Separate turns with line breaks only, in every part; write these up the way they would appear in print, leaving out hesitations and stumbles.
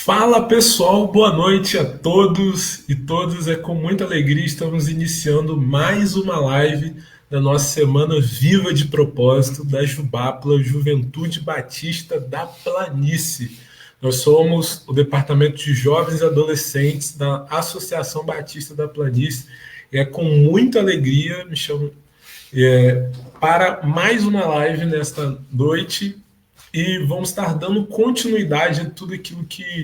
Fala pessoal, boa noite a todos e todas. É com muita alegria estamos iniciando mais uma live da nossa Semana Viva de Propósito da Jubapla, Juventude Batista da Planície. Nós somos o Departamento de Jovens e Adolescentes da Associação Batista da Planície e é com muita alegria me chamo, para mais uma live nesta noite e vamos estar dando continuidade a tudo aquilo que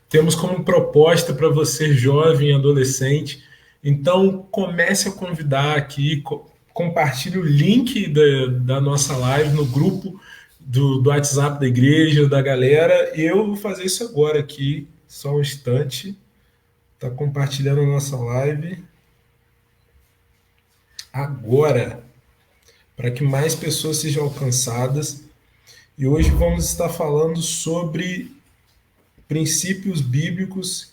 temos como proposta para você, jovem e adolescente. Então, comece a convidar aqui, compartilhe o link da nossa live no grupo do WhatsApp da igreja, da galera. E eu vou fazer isso agora aqui, só um instante. Está compartilhando a nossa live agora, para que mais pessoas sejam alcançadas. E hoje vamos estar falando sobre princípios bíblicos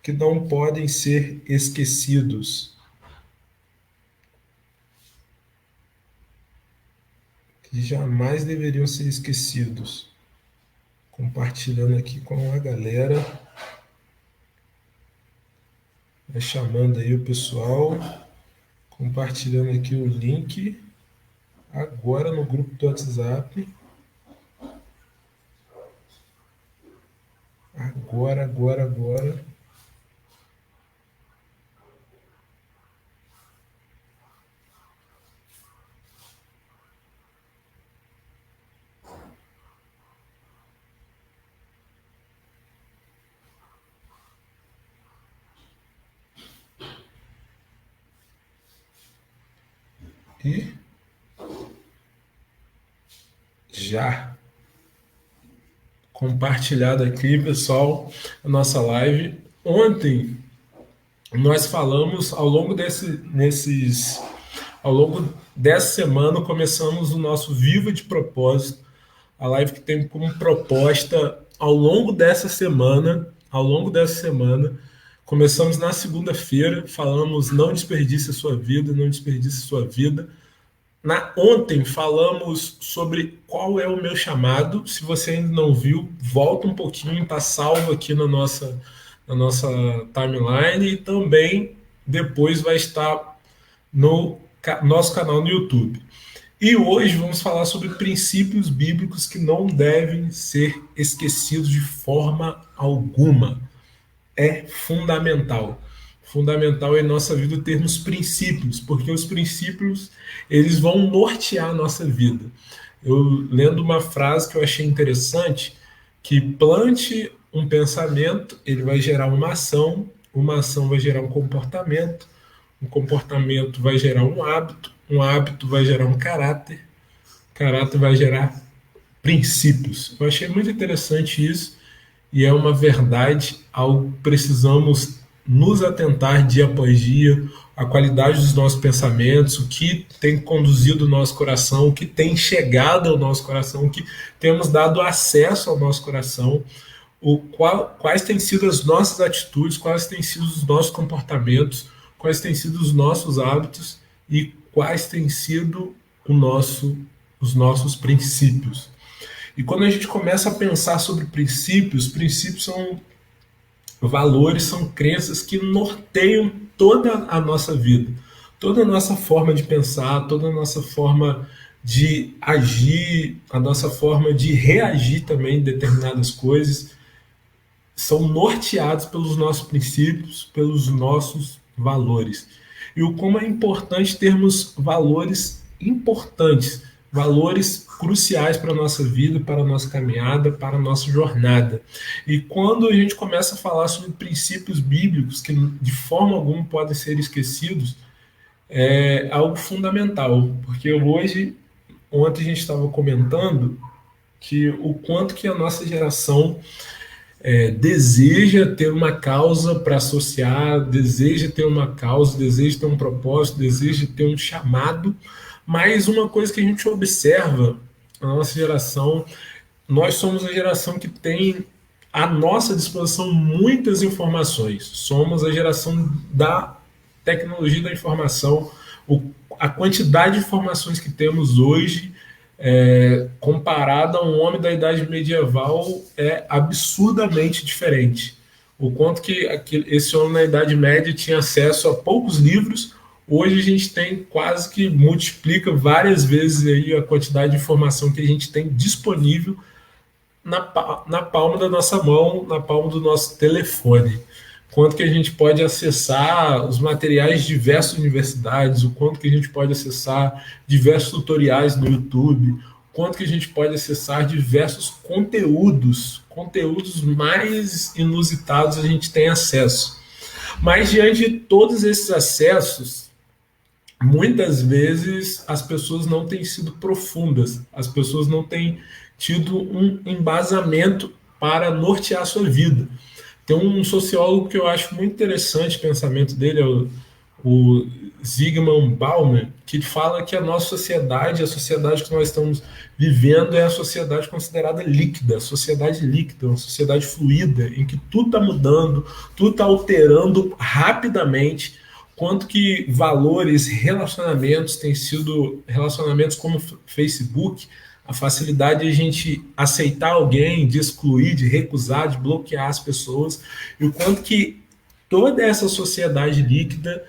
que não podem ser esquecidos. Que jamais deveriam ser esquecidos. Compartilhando aqui com a galera. Vai chamando aí o pessoal. Compartilhando aqui o link. Agora no grupo do WhatsApp. Agora. E já compartilhado aqui, pessoal, a nossa live. Ontem nós falamos ao longo dessa semana começamos o nosso Viva de Propósito, a live que tem como proposta ao longo dessa semana, começamos na segunda-feira, falamos não desperdice a sua vida, não desperdice a sua vida. Ontem falamos sobre qual é o meu chamado. Se você ainda não viu, volta um pouquinho, está salvo aqui na nossa timeline e também depois vai estar no nosso canal no YouTube. E hoje vamos falar sobre princípios bíblicos que não devem ser esquecidos de forma alguma. É fundamental. Fundamental em nossa vida termos princípios, porque os princípios eles vão nortear a nossa vida. Eu lendo uma frase que eu achei interessante, que plante um pensamento, ele vai gerar uma ação vai gerar um comportamento vai gerar um hábito vai gerar um caráter vai gerar princípios. Eu achei muito interessante isso e é uma verdade, algo que precisamos nos atentar dia após dia, a qualidade dos nossos pensamentos, o que tem conduzido o nosso coração, o que tem chegado ao nosso coração, o que temos dado acesso ao nosso coração, quais têm sido as nossas atitudes, quais têm sido os nossos comportamentos, quais têm sido os nossos hábitos e quais têm sido os nossos princípios. E quando a gente começa a pensar sobre princípios são valores, são crenças que norteiam toda a nossa vida, toda a nossa forma de pensar, toda a nossa forma de agir, a nossa forma de reagir também em determinadas coisas, são norteados pelos nossos princípios, pelos nossos valores. E o como é importante termos valores importantes, valores cruciais para a nossa vida, para a nossa caminhada, para a nossa jornada. E quando a gente começa a falar sobre princípios bíblicos que de forma alguma podem ser esquecidos, é algo fundamental, porque ontem a gente estava comentando que o quanto que a nossa geração deseja ter uma causa para associar, deseja ter uma causa, deseja ter um propósito, deseja ter um chamado, mas uma coisa que a gente observa na nossa geração, nós somos a geração que tem à nossa disposição muitas informações, somos a geração da tecnologia da informação, a quantidade de informações que temos hoje comparado a um homem da idade medieval, é absurdamente diferente. O quanto que esse homem na Idade Média tinha acesso a poucos livros, hoje a gente tem quase que multiplica várias vezes aí a quantidade de informação que a gente tem disponível na palma da nossa mão, na palma do nosso telefone. Quanto que a gente pode acessar os materiais de diversas universidades, o quanto que a gente pode acessar diversos tutoriais no YouTube, o quanto que a gente pode acessar diversos conteúdos mais inusitados a gente tem acesso. Mas diante de todos esses acessos, muitas vezes as pessoas não têm sido profundas, as pessoas não têm tido um embasamento para nortear a sua vida. Tem um sociólogo que eu acho muito interessante o pensamento dele, é o Zygmunt Bauman, que fala que a nossa sociedade, a sociedade que nós estamos vivendo é a sociedade considerada líquida, sociedade líquida, uma sociedade fluida, em que tudo está mudando, tudo está alterando rapidamente, quanto que valores, relacionamentos têm sido relacionamentos como Facebook, a facilidade de a gente aceitar alguém, de excluir, de recusar, de bloquear as pessoas, e o quanto que toda essa sociedade líquida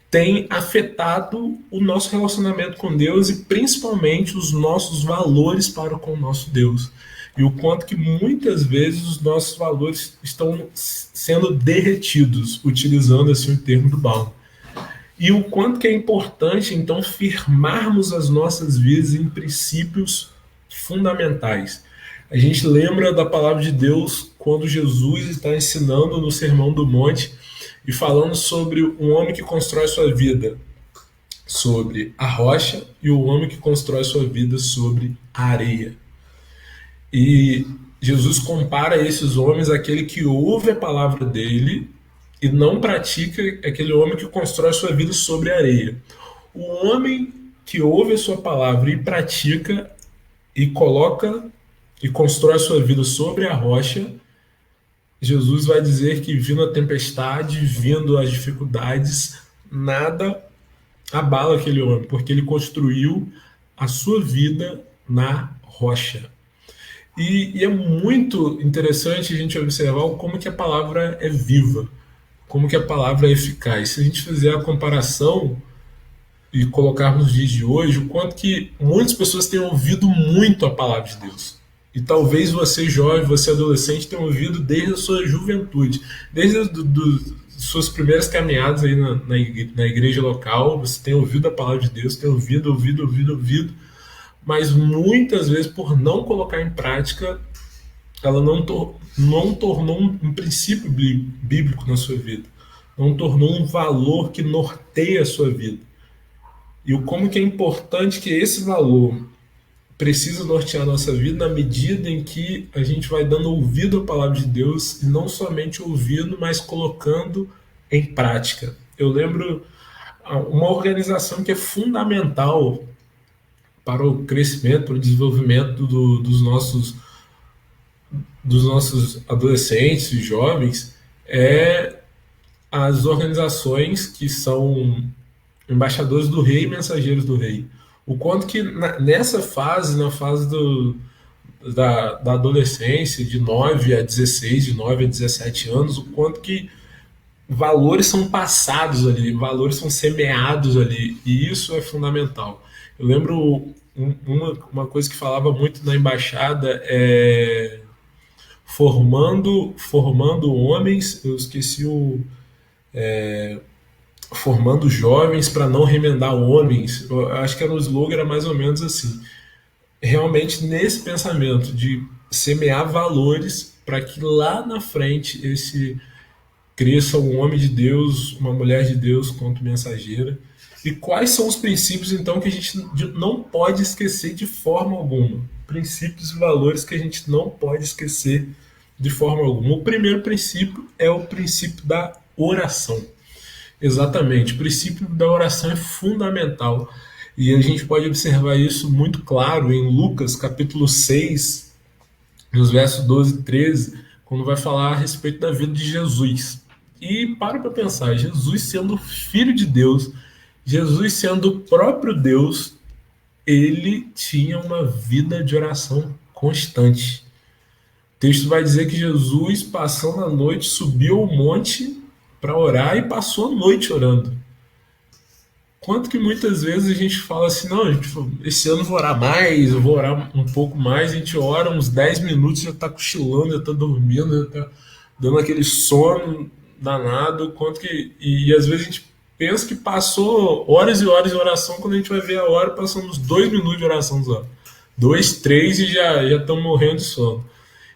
tem afetado o nosso relacionamento com Deus e principalmente os nossos valores para com o nosso Deus. E o quanto que muitas vezes os nossos valores estão sendo derretidos, utilizando assim o termo do Baum. E o quanto que é importante, então, firmarmos as nossas vidas em princípios fundamentais. A gente lembra da palavra de Deus quando Jesus está ensinando no Sermão do Monte e falando sobre um homem que constrói sua vida sobre a rocha e o homem que constrói sua vida sobre a areia. E Jesus compara esses homens àquele que ouve a palavra dele e não pratica, aquele homem que constrói sua vida sobre a areia. O homem que ouve a sua palavra e pratica e coloca e constrói sua vida sobre a rocha, Jesus vai dizer que vindo a tempestade, vindo as dificuldades, nada abala aquele homem, porque ele construiu a sua vida na rocha. E é muito interessante a gente observar como que a palavra é viva, como que a palavra é eficaz. Se a gente fizer a comparação e colocarmos nos dias de hoje, o quanto que muitas pessoas têm ouvido muito a palavra de Deus. E talvez você jovem, você adolescente, tenha ouvido desde a sua juventude, desde as suas primeiras caminhadas aí na igreja local, você tem ouvido a palavra de Deus, tem ouvido, mas muitas vezes por não colocar em prática, ela não tornou um princípio bíblico na sua vida, não tornou um valor que norteia a sua vida. E o como que é importante que esse valor precisa nortear a nossa vida na medida em que a gente vai dando ouvido à palavra de Deus e não somente ouvindo, mas colocando em prática. Eu lembro uma organização que é fundamental para o crescimento, para o desenvolvimento dos nossos adolescentes e jovens, é as organizações que são embaixadores do rei e mensageiros do rei. O quanto que nessa fase, na fase da adolescência, de 9 a 16, de 9 a 17 anos, o quanto que valores são passados ali, valores são semeados ali, e isso é fundamental. Eu lembro uma coisa que falava muito na embaixada é formando homens, eu esqueci formando jovens para não remendar homens. Eu acho que era um slogan, era mais ou menos assim. Realmente nesse pensamento de semear valores para que lá na frente esse cresça um homem de Deus, uma mulher de Deus quanto mensageira. E quais são os princípios então que a gente não pode esquecer de forma alguma? Princípios e valores que a gente não pode esquecer de forma alguma. O primeiro princípio é o princípio da oração. Exatamente, o princípio da oração é fundamental. E a gente pode observar isso muito claro em Lucas, capítulo 6, nos versos 12 e 13, quando vai falar a respeito da vida de Jesus. E para pensar, Jesus sendo filho de Deus, Jesus sendo o próprio Deus, ele tinha uma vida de oração constante. O texto vai dizer que Jesus, passando a noite, subiu ao monte para orar e passou a noite orando. Quanto que muitas vezes a gente fala assim, não, gente, esse ano eu vou orar mais, eu vou orar um pouco mais, a gente ora uns 10 minutos, já está cochilando, já está dormindo, já está dando aquele sono danado, quanto que. E às vezes a gente pensa que passou horas e horas de oração, quando a gente vai ver a hora, passamos 2 minutos de oração só. 2, 3 e já estamos morrendo de sono.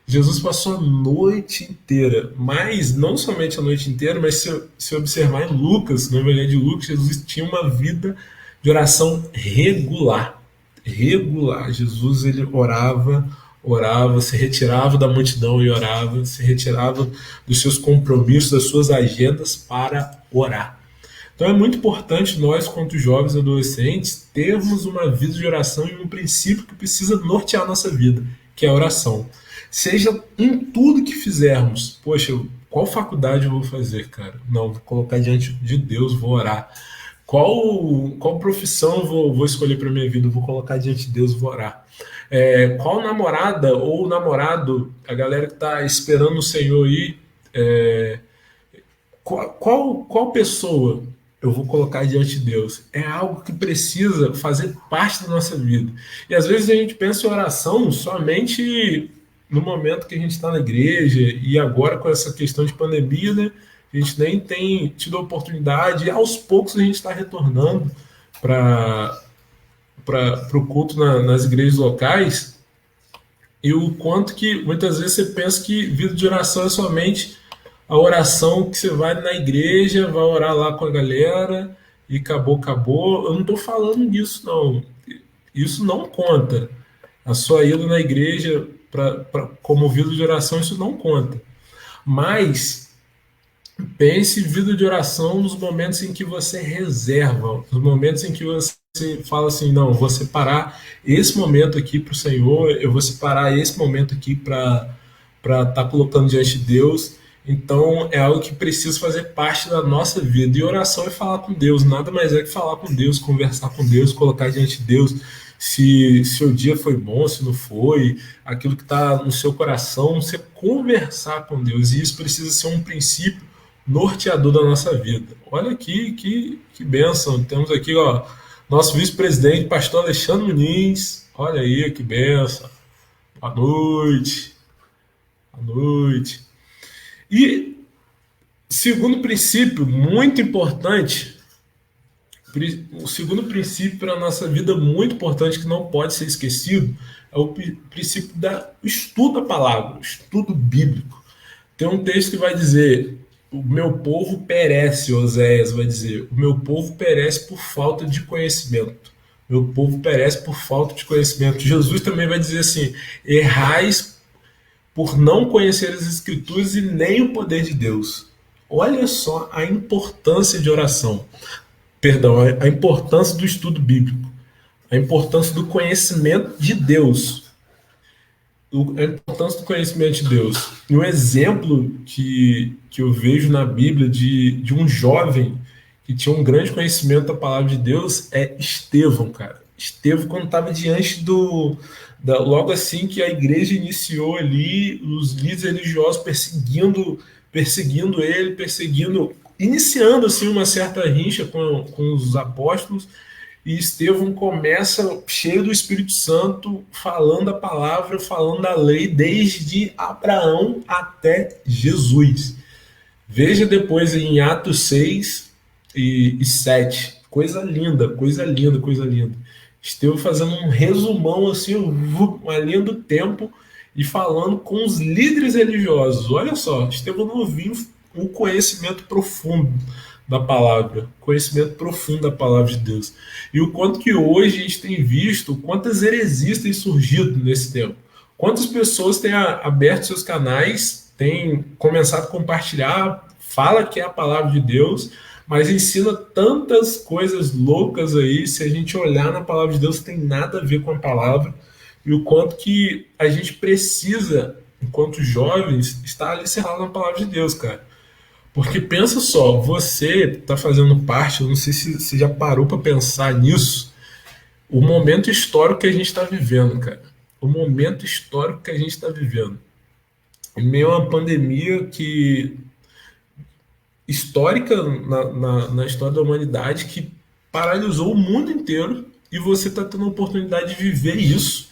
Jesus passou a noite inteira, mas não somente a noite inteira, mas se observar em Lucas, no Evangelho de Lucas, Jesus tinha uma vida de oração regular. Regular. Jesus ele orava, se retirava da multidão e orava, se retirava dos seus compromissos, das suas agendas para orar. Então é muito importante nós, quanto jovens e adolescentes, termos uma vida de oração e um princípio que precisa nortear a nossa vida, que é a oração. Seja em tudo que fizermos. Poxa, qual faculdade eu vou fazer, cara? Não, vou colocar diante de Deus, vou orar. Qual profissão eu vou escolher para minha vida? Eu vou colocar diante de Deus, vou orar. Qual namorada ou namorado, a galera que está esperando o Senhor aí, qual pessoa eu vou colocar diante de Deus? É algo que precisa fazer parte da nossa vida. E às vezes a gente pensa em oração somente no momento que a gente está na igreja, e agora com essa questão de pandemia, né, a gente nem tem tido a oportunidade, e aos poucos a gente está retornando para o culto nas igrejas locais, e o quanto que muitas vezes você pensa que vida de oração é somente a oração que você vai na igreja, vai orar lá com a galera e acabou, acabou. Eu não estou falando disso, não. Isso não conta. A sua ida na igreja como vida de oração, isso não conta. Mas pense vida de oração nos momentos em que você reserva, nos momentos em que você fala assim, não, eu vou separar esse momento aqui para o Senhor, eu vou separar esse momento aqui para estar colocando diante de Deus. Então é algo que precisa fazer parte da nossa vida. E oração é falar com Deus, nada mais é que falar com Deus, conversar com Deus, colocar diante de Deus se o dia foi bom, se não foi, aquilo que está no seu coração, você conversar com Deus. E isso precisa ser um princípio norteador da nossa vida. Olha aqui, que bênção. Temos aqui, ó, nosso vice-presidente, pastor Alexandre Muniz. Olha aí, que bênção. Boa noite. Boa noite. E segundo princípio, muito importante, o segundo princípio para a nossa vida muito importante, que não pode ser esquecido, é o princípio do estudo da palavra, o estudo bíblico. Tem um texto que vai dizer, o meu povo perece, Oséias vai dizer, o meu povo perece por falta de conhecimento. Meu povo perece por falta de conhecimento. Jesus também vai dizer assim, errais por não conhecer as Escrituras e nem o poder de Deus. Olha só a importância de oração. Perdão, a importância do estudo bíblico. A importância do conhecimento de Deus. A importância do conhecimento de Deus. E um exemplo que eu vejo na Bíblia de um jovem que tinha um grande conhecimento da palavra de Deus é Estevão, cara. Estevão, quando estava diante logo assim que a igreja iniciou ali, os líderes religiosos perseguindo ele, iniciando assim uma certa rixa com os apóstolos, e Estevão começa cheio do Espírito Santo, falando a palavra, falando a lei, desde Abraão até Jesus. Veja depois em Atos 6 e 7. Coisa linda, coisa linda, coisa linda. Estevão fazendo um resumão, assim, uma linha do tempo, e falando com os líderes religiosos. Olha só, Estevão não viu um conhecimento profundo da palavra, conhecimento profundo da palavra de Deus. E o quanto que hoje a gente tem visto, quantas heresias têm surgido nesse tempo. Quantas pessoas têm aberto seus canais, têm começado a compartilhar, fala que é a palavra de Deus, mas ensina tantas coisas loucas aí, se a gente olhar na palavra de Deus, não tem nada a ver com a palavra, e o quanto que a gente precisa, enquanto jovens, estar alicerrado na palavra de Deus, cara. Porque pensa só, você está fazendo parte, eu não sei se você já parou para pensar nisso, o momento histórico que a gente está vivendo, cara. O momento histórico que a gente está vivendo. Em meio a uma pandemia que histórica na história da humanidade, que paralisou o mundo inteiro, e você está tendo a oportunidade de viver isso.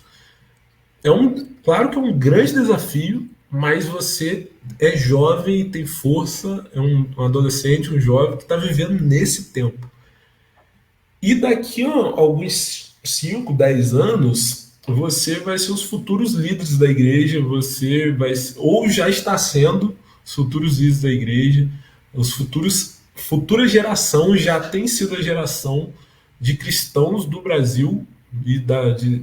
Claro que é um grande desafio, mas você é jovem e tem força, é um adolescente, um jovem que está vivendo nesse tempo. E daqui a alguns 5, 10 anos, você vai ser os futuros líderes da igreja, você vai ou já está sendo os futuros líderes da igreja, os futura geração já tem sido a geração de cristãos do Brasil e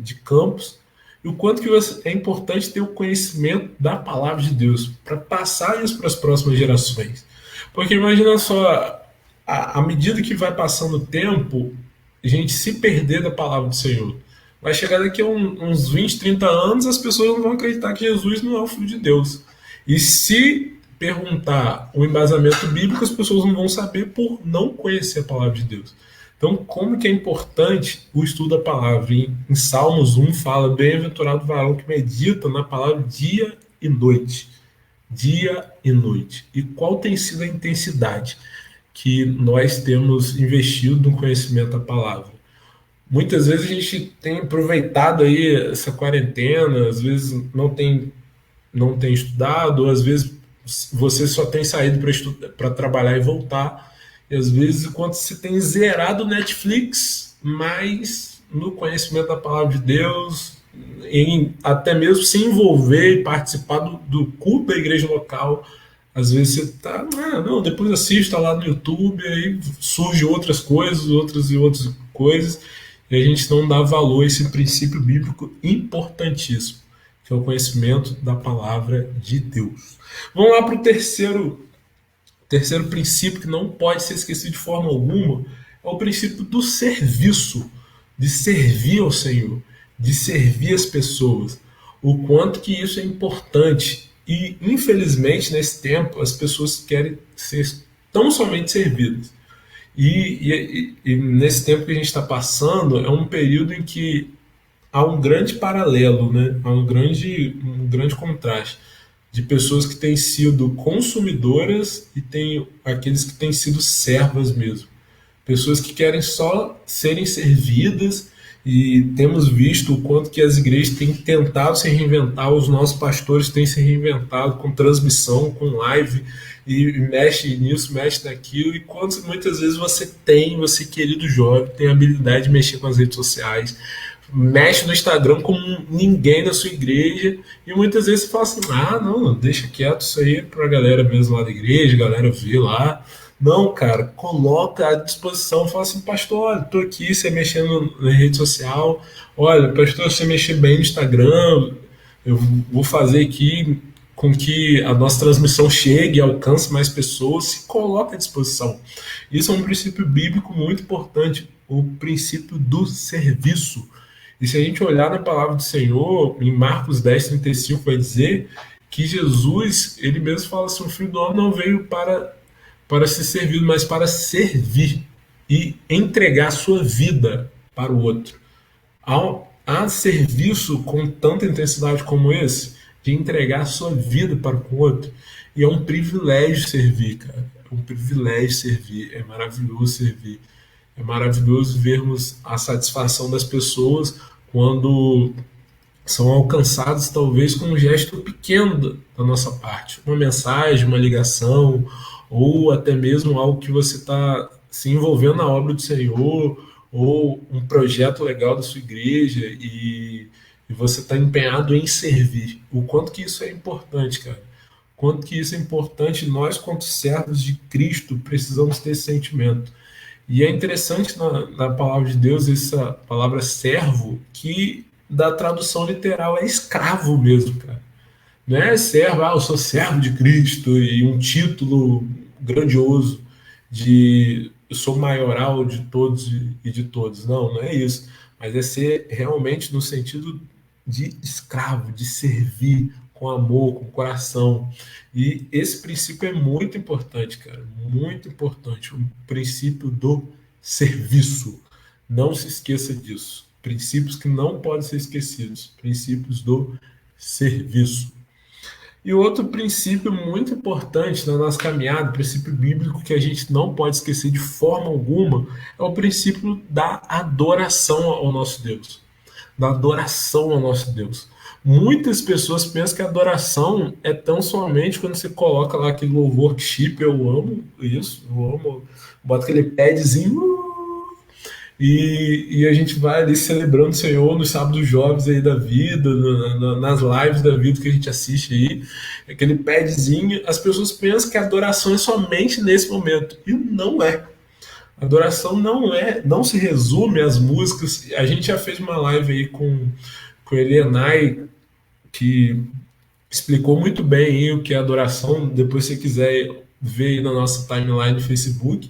de Campos, e o quanto que é importante ter o conhecimento da palavra de Deus para passar isso para as próximas gerações. Porque imagina só, à medida que vai passando o tempo, a gente se perder da palavra do Senhor. Vai chegar daqui a uns 20, 30 anos, as pessoas não vão acreditar que Jesus não é o Filho de Deus. E se perguntar o embasamento bíblico, as pessoas não vão saber por não conhecer a palavra de Deus. Então, como que é importante o estudo da palavra? Em Salmos 1 fala, bem-aventurado o varão que medita na palavra dia e noite. Dia e noite. E qual tem sido a intensidade que nós temos investido no conhecimento da palavra? Muitas vezes a gente tem aproveitado aí essa quarentena, às vezes não tem estudado, ou às vezes você só tem saído para trabalhar e voltar, e às vezes enquanto você tem zerado o Netflix, mas no conhecimento da palavra de Deus, em até mesmo se envolver e participar do culto da igreja local. Às vezes você tá, não, depois assista lá no YouTube, aí surge outras coisas, outras coisas, e a gente não dá valor a esse princípio bíblico importantíssimo, que é o conhecimento da palavra de Deus. Vamos lá para o terceiro princípio que não pode ser esquecido de forma alguma, é o princípio do serviço, de servir ao Senhor, de servir as pessoas. O quanto que isso é importante. E, infelizmente, nesse tempo, as pessoas querem ser tão somente servidas. E nesse tempo que a gente está passando, é um período em que há um grande paralelo, né? Há um grande contraste de pessoas que têm sido consumidoras e tem aqueles que têm sido servas mesmo. Pessoas que querem só serem servidas, e temos visto o quanto que as igrejas têm tentado se reinventar, os nossos pastores têm se reinventado com transmissão, com live, e mexe nisso, mexe naquilo, e quanto muitas vezes você querido jovem, tem a habilidade de mexer com as redes sociais, mexe no Instagram como ninguém na sua igreja, e muitas vezes você fala assim, não, deixa quieto isso aí pra galera mesmo lá da igreja, a galera vê lá. Não, cara, coloca à disposição, fala assim, pastor, olha, tô aqui, você mexendo na rede social, olha, pastor, você mexer bem no Instagram, eu vou fazer aqui com que a nossa transmissão chegue e alcance mais pessoas, se coloca à disposição. Isso é um princípio bíblico muito importante, o princípio do serviço. E se a gente olhar na palavra do Senhor, em Marcos 10:35 vai dizer que Jesus, ele mesmo fala assim, o Filho do Homem não veio para ser servido, mas para servir e entregar sua vida para o outro. Há serviço com tanta intensidade como esse, de entregar sua vida para o outro, e é um privilégio servir, cara. É um privilégio servir, é maravilhoso servir. É maravilhoso vermos a satisfação das pessoas quando são alcançados talvez com um gesto pequeno da nossa parte, uma mensagem, uma ligação, ou até mesmo algo que você está se envolvendo na obra do Senhor, ou um projeto legal da sua igreja, e você está empenhado em servir. O quanto que isso é importante, cara. O quanto que isso é importante, nós, quanto servos de Cristo, precisamos ter esse sentimento. E é interessante na palavra de Deus, essa palavra servo, que da tradução literal é escravo mesmo, cara. Não é servo, eu sou servo de Cristo, e um título grandioso de eu sou maioral de todos e de todos. Não, não é isso. Mas é ser realmente no sentido de escravo, de servir com amor, com coração. E esse princípio é muito importante, cara. Muito importante. O princípio do serviço. Não se esqueça disso. princípios que não podem ser esquecidos, princípios do serviço. E outro princípio muito importante na nossa caminhada, princípio bíblico que a gente não pode esquecer de forma alguma, é o princípio da adoração ao nosso Deus. Da adoração ao nosso Deus. Muitas pessoas pensam que a adoração é tão somente quando você coloca lá aquele worship, eu amo isso, eu amo, bota aquele padzinho e a gente vai ali celebrando o Senhor nos sábados jovens aí da vida, nas lives da vida que a gente assiste aí, aquele padzinho, as pessoas pensam que a adoração é somente nesse momento, e não é. A adoração não se resume às músicas. A gente já fez uma live aí com Elianai, que explicou muito bem aí o que é adoração. Depois, se você quiser ver aí na nossa timeline do Facebook,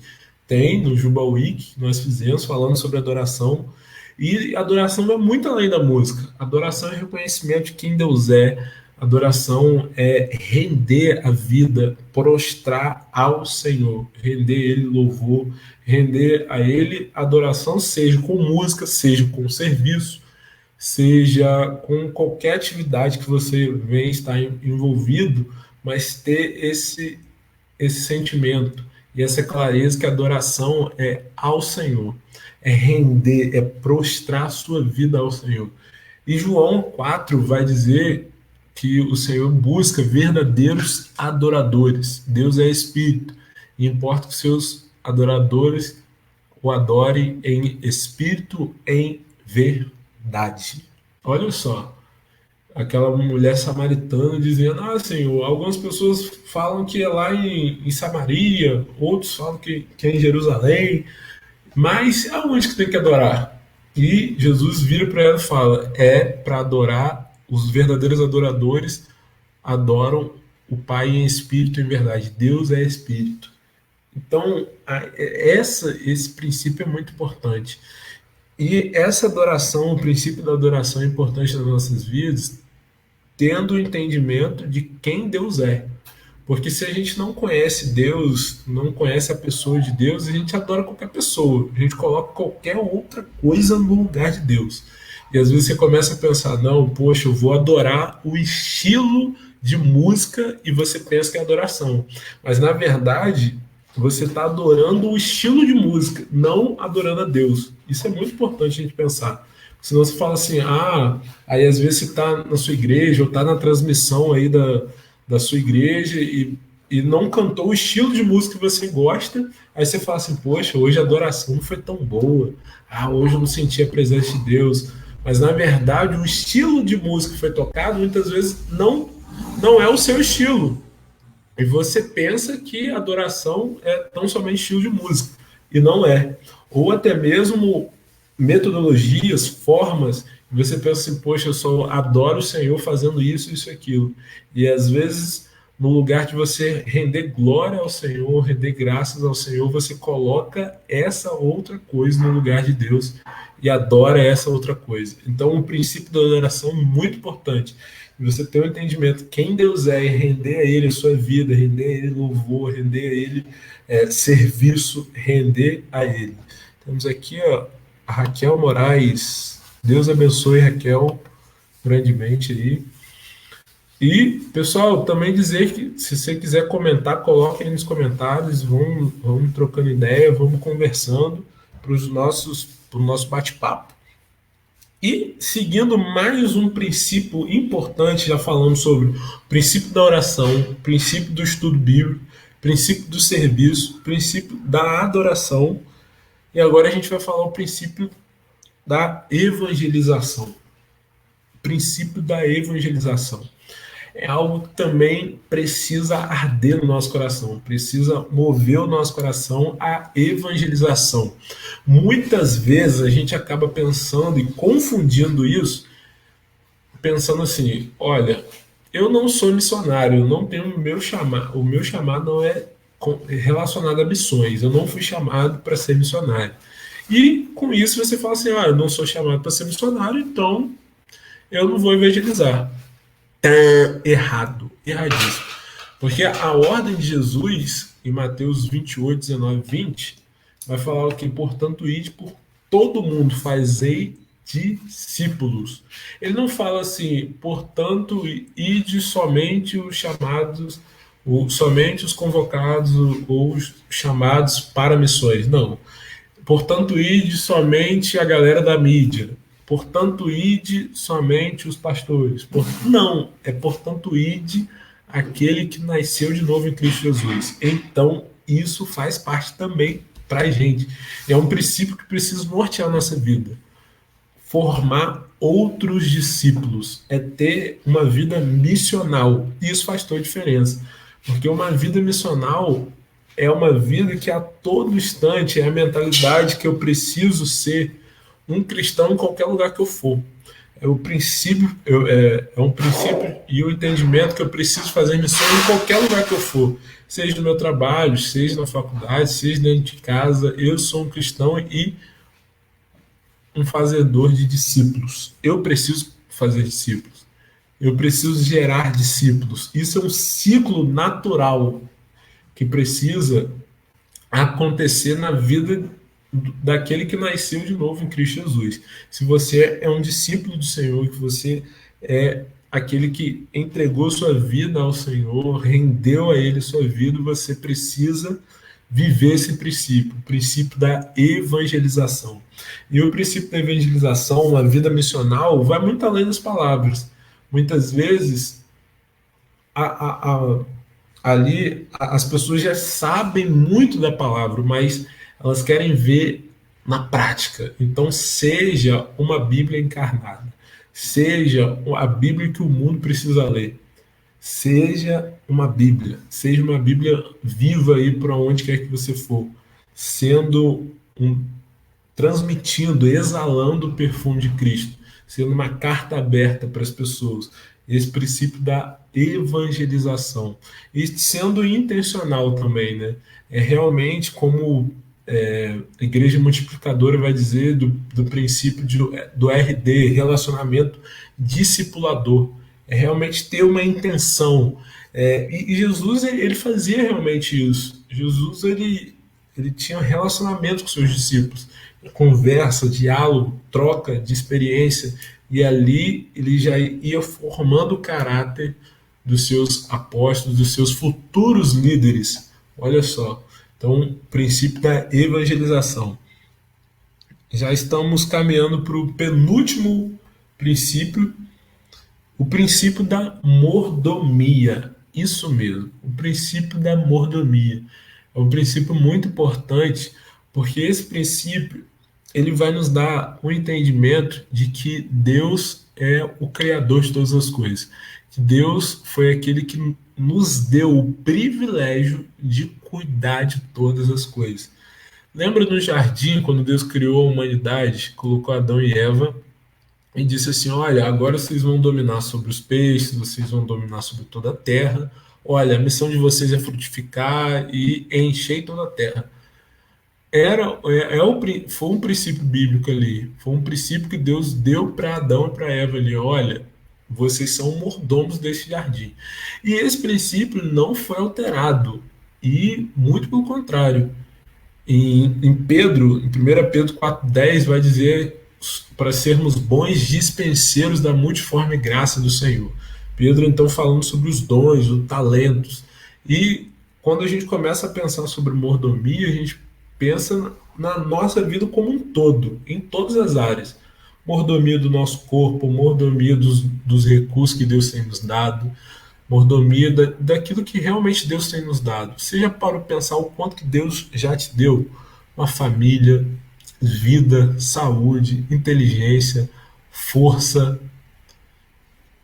tem no Juba Week, que nós fizemos, falando sobre adoração. E adoração é muito além da música. Adoração é reconhecimento de quem Deus é. Adoração é render a vida, prostrar ao Senhor, render Ele louvor, render a Ele adoração, seja com música, seja com serviço, seja com qualquer atividade que você venha estar envolvido, mas ter esse sentimento e essa clareza que a adoração é ao Senhor, é render, é prostrar sua vida ao Senhor. E João 4 vai dizer que o Senhor busca verdadeiros adoradores. Deus é espírito, e importa que seus adoradores o adorem em espírito, em verdade. Olha só, aquela mulher samaritana dizendo: ah, Senhor, algumas pessoas falam que é lá em Samaria, outros falam que é em Jerusalém, mas aonde que tem que adorar? E Jesus vira para ela e fala: é para adorar, os verdadeiros adoradores adoram o Pai em espírito e em verdade. Deus é espírito. Então, esse princípio é muito importante. E essa adoração, o princípio da adoração é importante nas nossas vidas, tendo o entendimento de quem Deus é. Porque se a gente não conhece Deus, não conhece a pessoa de Deus, a gente adora qualquer pessoa. A gente coloca qualquer outra coisa no lugar de Deus. E às vezes você começa a pensar: não, poxa, eu vou adorar o estilo de música, e você pensa que é adoração. Mas na verdade, você está adorando o estilo de música, não adorando a Deus. Isso é muito importante a gente pensar. Senão você fala assim: ah, aí às vezes você está na sua igreja, ou está na transmissão aí da sua igreja e não cantou o estilo de música que você gosta, aí você fala assim: poxa, hoje a adoração não foi tão boa, ah, hoje eu não senti a presença de Deus. Mas na verdade o estilo de música que foi tocado muitas vezes não é o seu estilo. E você pensa que adoração é tão somente estilo de música, e não é. Ou até mesmo metodologias, formas, e você pensa assim: poxa, eu só adoro o Senhor fazendo isso, isso e aquilo. E às vezes, no lugar de você render glória ao Senhor, render graças ao Senhor, você coloca essa outra coisa no lugar de Deus e adora essa outra coisa. Então, o princípio da adoração é muito importante. E você ter um entendimento de quem Deus é, e render a Ele a sua vida, render a Ele louvor, render a Ele serviço, render a Ele. Temos aqui a Raquel Moraes. Deus abençoe, Raquel, grandemente aí. E, pessoal, também dizer que se você quiser comentar, coloque aí nos comentários, vamos trocando ideia, vamos conversando para o nosso bate-papo. E seguindo mais um princípio importante, já falamos sobre o princípio da oração, princípio do estudo bíblico, princípio do serviço, princípio da adoração, e agora a gente vai falar o princípio da evangelização. O princípio da evangelização é algo que também precisa arder no nosso coração, precisa mover o nosso coração à evangelização. Muitas vezes a gente acaba pensando e confundindo isso, pensando assim: olha, eu não sou missionário, eu não tenho o meu chamado não é relacionado a missões, eu não fui chamado para ser missionário. E com isso você fala assim: eu não sou chamado para ser missionário, então eu não vou evangelizar. Errado, erradíssimo. Porque a ordem de Jesus, em Mateus 28, 19 e 20, vai falar o que? Portanto, ide por todo mundo, fazei discípulos. Ele não fala assim, portanto, ide somente os chamados, somente os convocados ou os chamados para missões. Não. Portanto, ide somente a galera da mídia. Portanto, ide somente os pastores. Não, é portanto, ide aquele que nasceu de novo em Cristo Jesus. Então, isso faz parte também para a gente. É um princípio que precisa nortear a nossa vida. Formar outros discípulos é ter uma vida missional. Isso faz toda a diferença. Porque uma vida missional é uma vida que a todo instante é a mentalidade que eu preciso ser um cristão em qualquer lugar que eu for. É o princípio, é um princípio e o entendimento que eu preciso fazer missão em qualquer lugar que eu for, seja no meu trabalho, seja na faculdade, seja dentro de casa. Eu sou um cristão e um fazedor de discípulos. Eu preciso fazer discípulos. Eu preciso gerar discípulos. Isso é um ciclo natural que precisa acontecer na vida daquele que nasceu de novo em Cristo Jesus. Se você é um discípulo do Senhor, que você é aquele que entregou sua vida ao Senhor, rendeu a Ele sua vida, você precisa viver esse princípio, o princípio da evangelização. E o princípio da evangelização, uma vida missional, vai muito além das palavras. Muitas vezes, a, ali as pessoas já sabem muito da palavra, mas elas querem ver na prática. Então, seja uma Bíblia encarnada, seja a Bíblia que o mundo precisa ler, seja uma Bíblia viva aí para onde quer que você for, sendo transmitindo, exalando o perfume de Cristo, sendo uma carta aberta para as pessoas. Esse princípio da evangelização. E sendo intencional também, né? É realmente como a igreja multiplicadora vai dizer do princípio do RD, relacionamento discipulador. É realmente ter uma intenção. E Jesus, ele fazia realmente isso. Jesus, ele tinha relacionamento com seus discípulos, conversa, diálogo, troca de experiência, e ali ele já ia formando o caráter dos seus apóstolos, dos seus futuros líderes. Olha só. Então, princípio da evangelização. Já estamos caminhando para o penúltimo princípio, o princípio da mordomia. Isso mesmo, o princípio da mordomia. É um princípio muito importante, porque esse princípio ele vai nos dar um entendimento de que Deus é o criador de todas as coisas. Que Deus foi aquele que nos deu o privilégio de cuidar de todas as coisas. Lembra no jardim, quando Deus criou a humanidade, colocou Adão e Eva e disse assim: olha, agora vocês vão dominar sobre os peixes, vocês vão dominar sobre toda a terra. Olha, a missão de vocês é frutificar e encher toda a terra. Foi um princípio bíblico ali, foi um princípio que Deus deu para Adão e para Eva ali. Olha, vocês são mordomos desse jardim. E esse princípio não foi alterado, e muito pelo contrário. Em Pedro, em 1 Pedro 4,10, vai dizer para sermos bons dispenseiros da multiforme graça do Senhor. Pedro, então, falando sobre os dons, os talentos. E quando a gente começa a pensar sobre mordomia, a gente pensa na nossa vida como um todo, em todas as áreas. Mordomia do nosso corpo, mordomia dos recursos que Deus tem nos dado, mordomia daquilo que realmente Deus tem nos dado. Seja para pensar o quanto que Deus já te deu: uma família, vida, saúde, inteligência, força.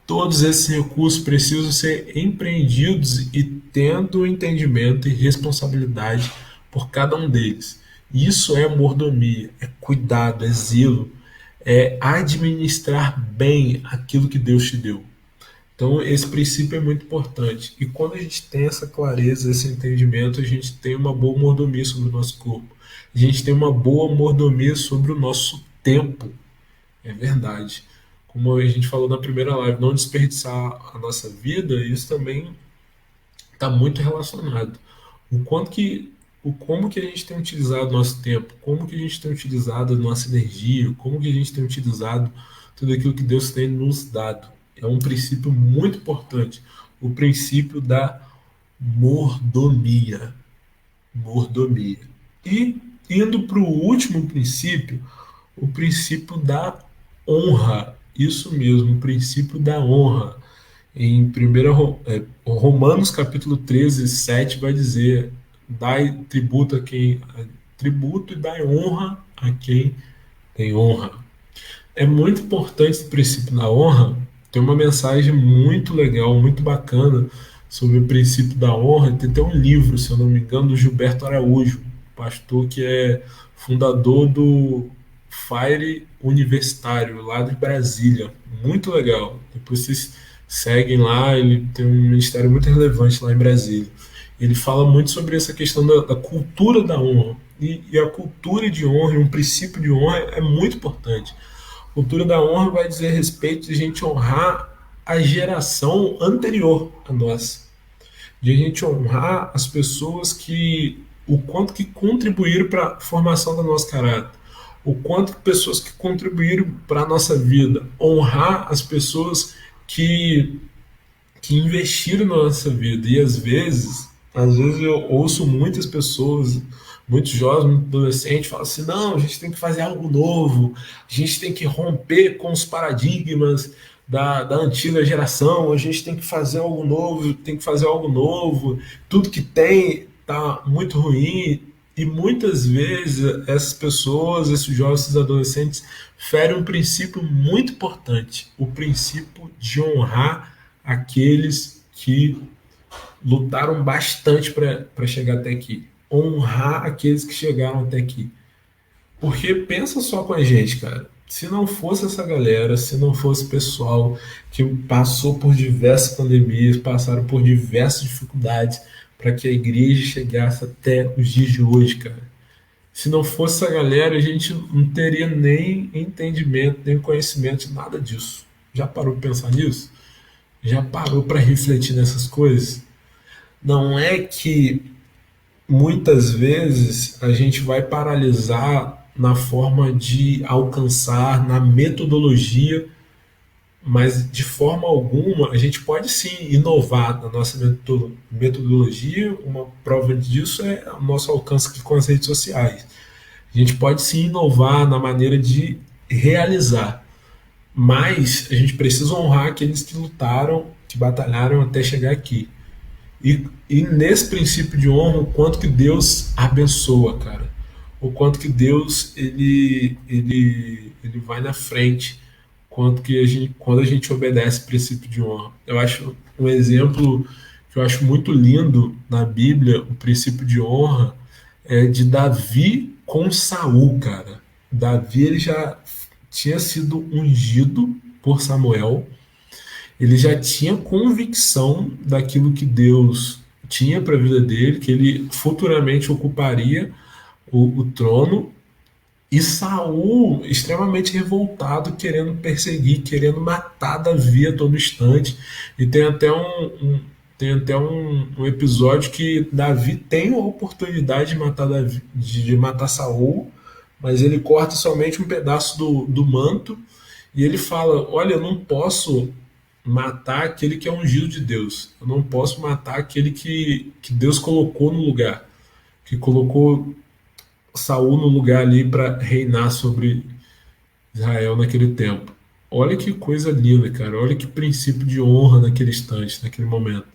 Todos esses recursos precisam ser empreendidos e tendo entendimento e responsabilidade por cada um deles. Isso é mordomia, é cuidado, é zelo, é administrar bem aquilo que Deus te deu. Então, esse princípio é muito importante. E quando a gente tem essa clareza, esse entendimento, a gente tem uma boa mordomia sobre o nosso corpo. A gente tem uma boa mordomia sobre o nosso tempo. É verdade. Como a gente falou na primeira live, não desperdiçar a nossa vida, isso também está muito relacionado. O quanto que o como que a gente tem utilizado o nosso tempo, como que a gente tem utilizado a nossa energia, como que a gente tem utilizado tudo aquilo que Deus tem nos dado. É um princípio muito importante, o princípio da mordomia. Mordomia. E indo para o último princípio, o princípio da honra. Isso mesmo, o princípio da honra. Em 1 Romanos capítulo 13, 7 vai dizer: dai tributo a quem tributo e dai honra a quem tem honra. É muito importante esse princípio da honra. Tem uma mensagem muito legal, muito bacana sobre o princípio da honra. Tem até um livro, se eu não me engano, do Gilberto Araújo, pastor que é fundador do Fire Universitário, lá de Brasília. Muito legal. Depois vocês seguem lá, ele tem um ministério muito relevante lá em Brasília. Ele fala muito sobre essa questão da cultura da honra. E a cultura de honra, um princípio de honra é muito importante. Cultura da honra vai dizer respeito de a gente honrar a geração anterior a nós, de a gente honrar as pessoas que o quanto que contribuíram para a formação do nosso caráter, o quanto que pessoas que contribuíram para a nossa vida, honrar as pessoas que investiram na nossa vida. E às vezes eu ouço muitas pessoas, muitos jovens, muitos adolescentes, falam assim: não, a gente tem que fazer algo novo, a gente tem que romper com os paradigmas da antiga geração, a gente tem que fazer algo novo, tem que fazer algo novo, tudo que tem está muito ruim. E muitas vezes essas pessoas, esses jovens, esses adolescentes, ferem um princípio muito importante, o princípio de honrar aqueles que lutaram bastante para chegar até aqui. Honrar aqueles que chegaram até aqui. Porque pensa só com a gente, cara. Se não fosse essa galera, se não fosse o pessoal que passou por diversas pandemias, passaram por diversas dificuldades para que a igreja chegasse até os dias de hoje, cara. Se não fosse essa galera, a gente não teria nem entendimento, nem conhecimento de nada disso. Já parou para pensar nisso? Já parou para refletir nessas coisas? Não é que muitas vezes a gente vai paralisar na forma de alcançar, na metodologia, mas de forma alguma a gente pode sim inovar na nossa metodologia. Uma prova disso é o nosso alcance aqui com as redes sociais. A gente pode sim inovar na maneira de realizar, mas a gente precisa honrar aqueles que lutaram, que batalharam até chegar aqui. E nesse princípio de honra, o quanto que Deus abençoa, cara. O quanto que Deus ele vai na frente. Quanto que quando a gente obedece o princípio de honra. Eu acho um exemplo que eu acho muito lindo na Bíblia, o princípio de honra, é de Davi com Saul, cara. Davi ele já tinha sido ungido por Samuel, ele já tinha convicção daquilo que Deus tinha para a vida dele, que ele futuramente ocuparia o trono, e Saul extremamente revoltado, querendo perseguir, querendo matar Davi a todo instante. E tem até um episódio que Davi tem a oportunidade de matar de matar Saul, mas ele corta somente um pedaço do manto e ele fala: olha, eu não posso matar aquele que é ungido de Deus. Eu não posso matar aquele que Deus colocou no lugar, que colocou Saul no lugar ali para reinar sobre Israel naquele tempo. Olha que coisa linda, cara. Olha que princípio de honra naquele instante, naquele momento.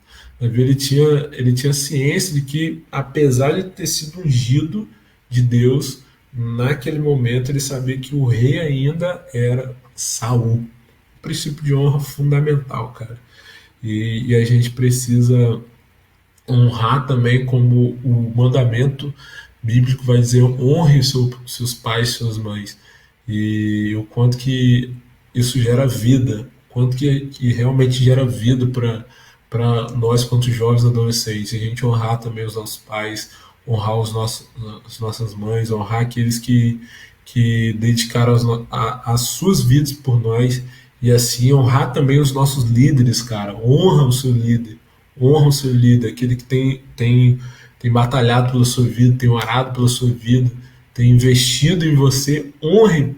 Davi ele tinha ciência de que, apesar de ter sido ungido de Deus, naquele momento ele sabia que o rei ainda era Saul. Princípio de honra fundamental, cara. E a gente precisa honrar também, como o mandamento bíblico vai dizer: honre seus pais e suas mães. E o quanto que isso gera vida, o quanto que realmente gera vida para nós, quanto jovens e adolescentes. A gente honrar também os nossos pais, honrar as nossas mães, honrar aqueles que dedicaram as suas vidas por nós, e assim honrar também os nossos líderes, cara. Honra o seu líder, aquele que tem tem batalhado pela sua vida, tem orado pela sua vida, tem investido em você, honre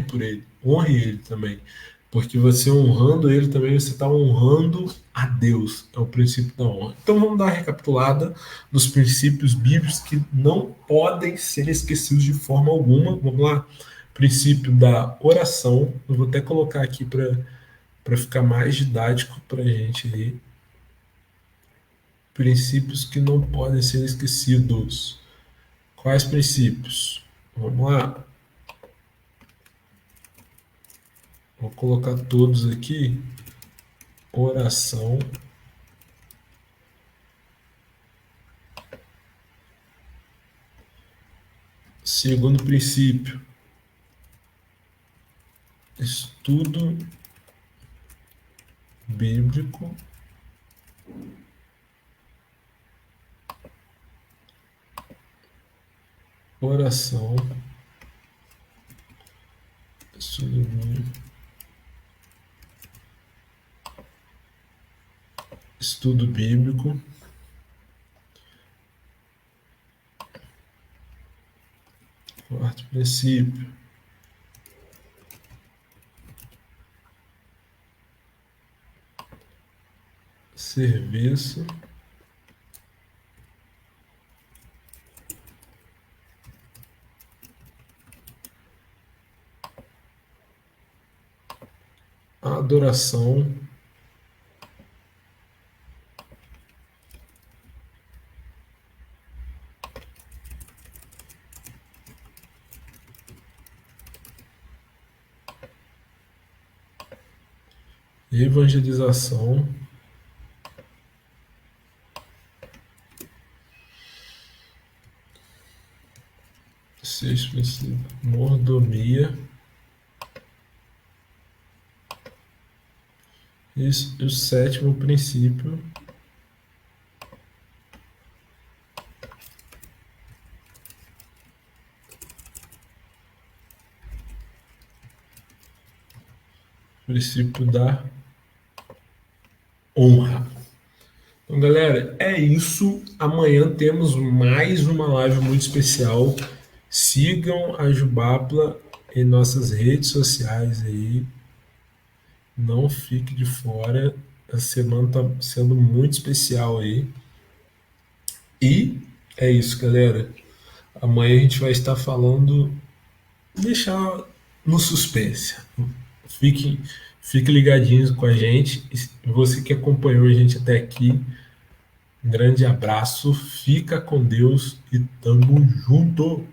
por ele, honre ele também. Porque você honrando ele também, você está honrando a Deus. É o princípio da honra. Então vamos dar uma recapitulada dos princípios bíblicos que não podem ser esquecidos de forma alguma. Vamos lá? Princípio da oração. Eu vou até colocar aqui para ficar mais didático para a gente aí. Princípios que não podem ser esquecidos. Quais princípios? Vamos lá. Vou colocar todos aqui. Oração. Segundo princípio, estudo bíblico. Oração. Estudo bíblico. Estudo bíblico. Quarto princípio. Serviço. Adoração. Evangelização. Sexto princípio, mordomia. E o sétimo princípio, princípio da honra. Então, galera, é isso. Amanhã temos mais uma live muito especial. Sigam a Jubapla em nossas redes sociais aí. Não fique de fora. A semana está sendo muito especial aí. E é isso, galera. Amanhã a gente vai estar falando, deixar no suspense. Fique ligadinhos com a gente. Você que acompanhou a gente até aqui, um grande abraço, fica com Deus e tamo junto!